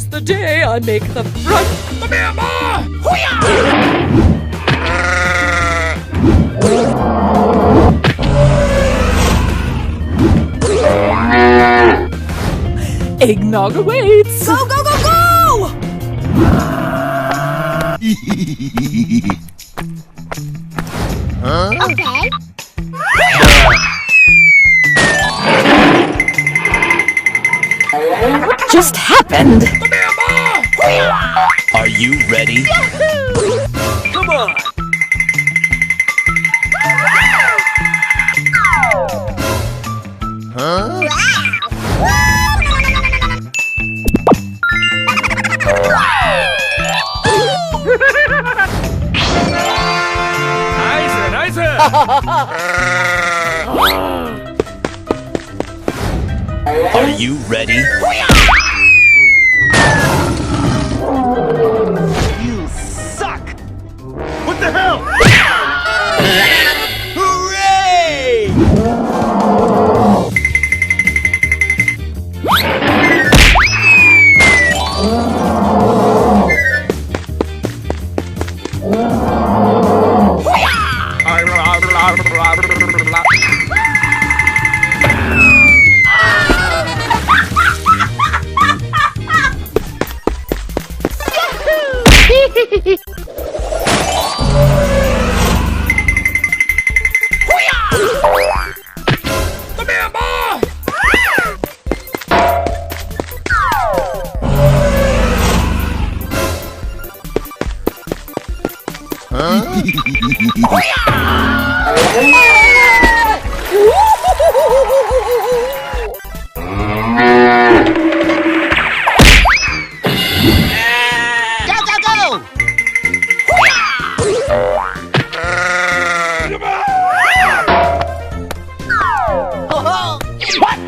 Today's the day I make the front. Eggnog awaits. Go, go, go, go! Okay. What just happened? Are you ready? Come on! Nice, nice! Are you ready? You suck! What the hell? Hooray!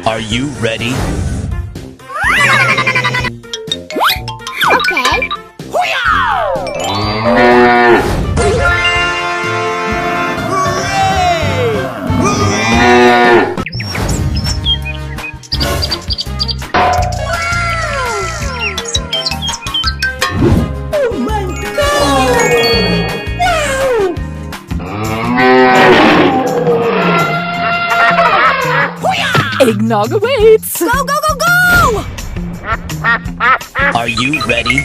Are you ready? Okay. Oh my god! Wow! Eggnog awaits. Go, go, go, go! Are you ready?